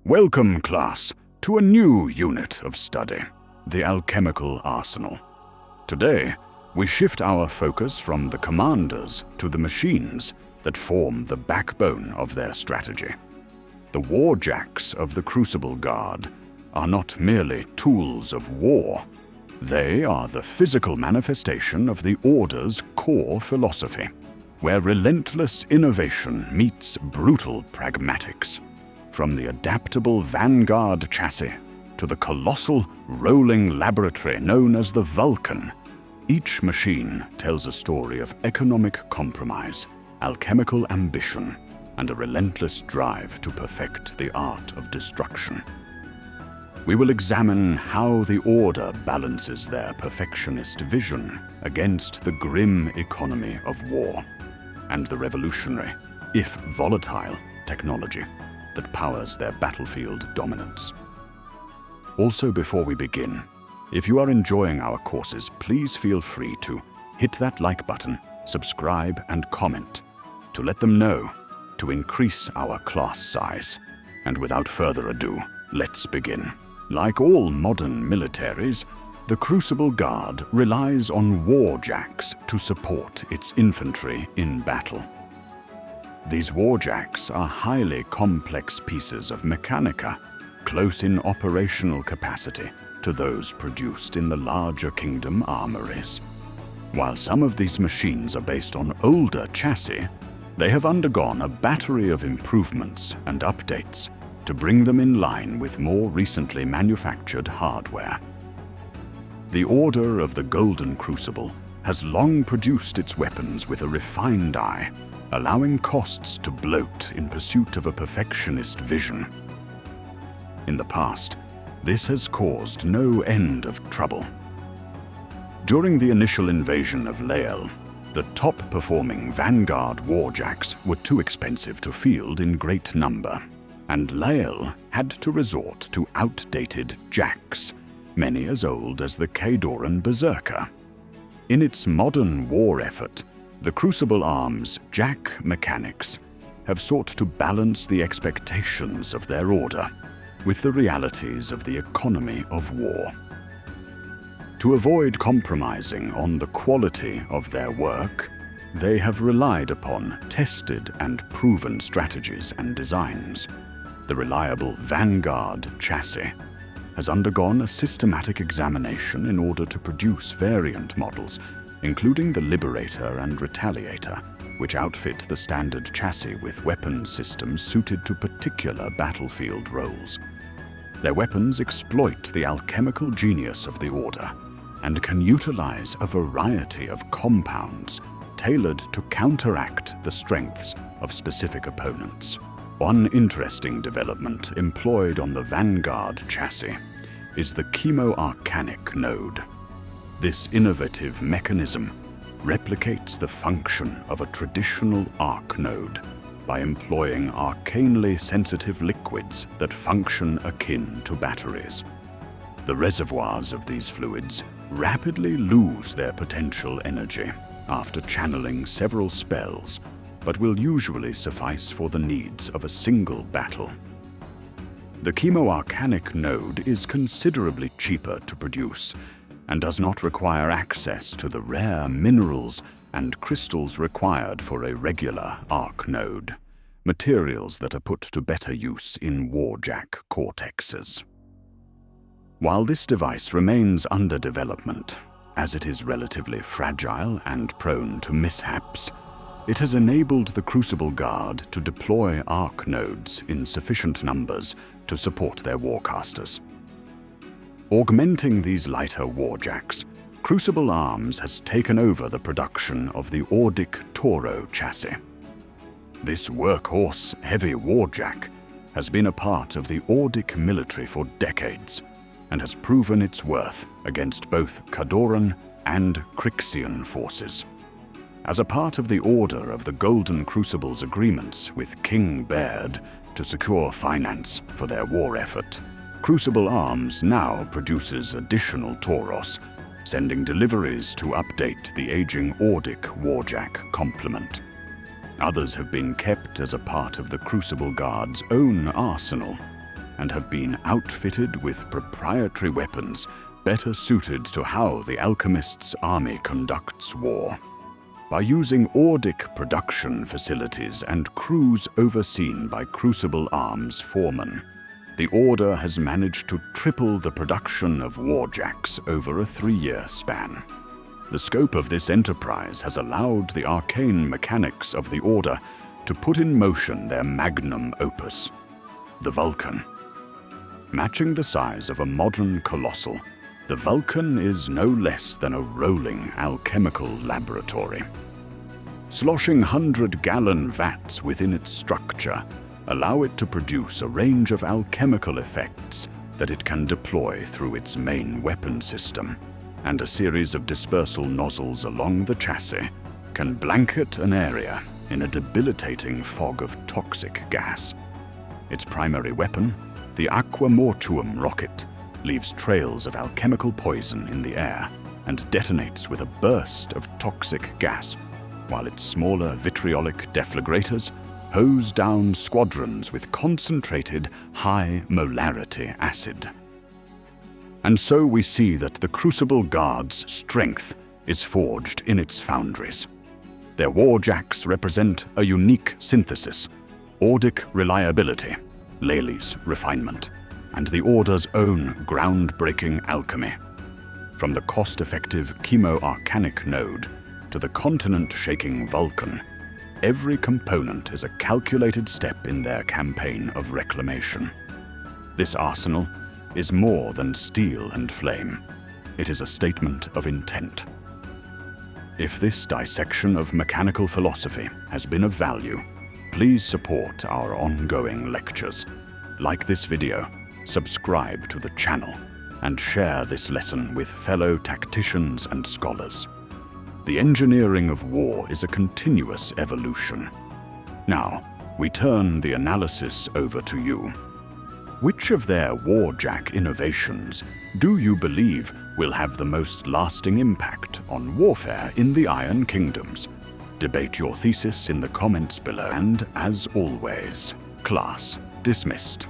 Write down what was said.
Welcome, class, to a new unit of study, the alchemical arsenal. Today, we shift our focus from the commanders to the machines that form the backbone of their strategy. The Warjacks of the Crucible Guard are not merely tools of war. They are the physical manifestation of the Order's core philosophy, where relentless innovation meets brutal pragmatics. From the adaptable Vanguard chassis to the colossal rolling laboratory known as the Vulcan, each machine tells a story of economic compromise, alchemical ambition, and a relentless drive to perfect the art of destruction. We will examine how the Order balances their perfectionist vision against the grim economy of war and the revolutionary, if volatile, technology that powers their battlefield dominance. Also, before we begin, if you are enjoying our courses, please feel free to hit that like button, subscribe, and comment to let them know to increase our class size. And without further ado, let's begin. Like all modern militaries, the Crucible Guard relies on Warjacks to support its infantry in battle. These Warjacks are highly complex pieces of mechanica, close in operational capacity to those produced in the larger kingdom armories. While some of these machines are based on older chassis, they have undergone a battery of improvements and updates to bring them in line with more recently manufactured hardware. The Order of the Golden Crucible has long produced its weapons with a refined eye, allowing costs to bloat in pursuit of a perfectionist vision. In the past, this has caused no end of trouble. During the initial invasion of Lael, the top-performing Vanguard Warjacks were too expensive to field in great number, and Lael had to resort to outdated Jacks, many as old as the Khadoran Berserker. In its modern war effort, the Crucible Arms' Jack mechanics have sought to balance the expectations of their order with the realities of the economy of war. To avoid compromising on the quality of their work, they have relied upon tested and proven strategies and designs. The reliable Vanguard chassis has undergone a systematic examination in order to produce variant models, including the Liberator and Retaliator, which outfit the standard chassis with weapon systems suited to particular battlefield roles. Their weapons exploit the alchemical genius of the Order and can utilize a variety of compounds tailored to counteract the strengths of specific opponents. One interesting development employed on the Vanguard chassis is the chemoarcanic node. This innovative mechanism replicates the function of a traditional arc node by employing arcanely sensitive liquids that function akin to batteries. The reservoirs of these fluids rapidly lose their potential energy after channeling several spells, but will usually suffice for the needs of a single battle. The chemoarcanic node is considerably cheaper to produce and does not require access to the rare minerals and crystals required for a regular arc node, materials that are put to better use in Warjack cortexes. While this device remains under development, as it is relatively fragile and prone to mishaps, it has enabled the Crucible Guard to deploy arc nodes in sufficient numbers to support their warcasters. Augmenting these lighter Warjacks, Crucible Arms has taken over the production of the Ordic Toro chassis. This workhorse heavy Warjack has been a part of the Ordic military for decades and has proven its worth against both Khadoran and Crixian forces. As a part of the Order of the Golden Crucible's agreements with King Baird to secure finance for their war effort, Crucible Arms now produces additional Tauros, sending deliveries to update the aging Ordic Warjack complement. Others have been kept as a part of the Crucible Guard's own arsenal, and have been outfitted with proprietary weapons better suited to how the alchemist's army conducts war. By using Ordic production facilities and crews overseen by Crucible Arms foremen, the Order has managed to triple the production of Warjacks over a 3-year span. The scope of this enterprise has allowed the arcane mechanics of the Order to put in motion their magnum opus, the Vulcan. Matching the size of a modern colossal, the Vulcan is no less than a rolling alchemical laboratory. Sloshing 100-gallon vats within its structure allow it to produce a range of alchemical effects that it can deploy through its main weapon system, and a series of dispersal nozzles along the chassis can blanket an area in a debilitating fog of toxic gas. Its primary weapon, the Aqua Mortuum rocket, leaves trails of alchemical poison in the air and detonates with a burst of toxic gas, while its smaller vitriolic deflagrators hose down squadrons with concentrated high molarity acid. And so we see that the Crucible Guard's strength is forged in its foundries. Their Warjacks represent a unique synthesis: Ordic reliability, Lely's refinement, and the Order's own groundbreaking alchemy. From the cost-effective chemo-arcanic node to the continent-shaking Vulcan, every component is a calculated step in their campaign of reclamation. This arsenal is more than steel and flame. It is a statement of intent. If this dissection of mechanical philosophy has been of value, please support our ongoing lectures. Like this video, subscribe to the channel, and share this lesson with fellow tacticians and scholars. The engineering of war is a continuous evolution. Now, we turn the analysis over to you. Which of their Warjack innovations do you believe will have the most lasting impact on warfare in the Iron Kingdoms? Debate your thesis in the comments below, and as always, class dismissed.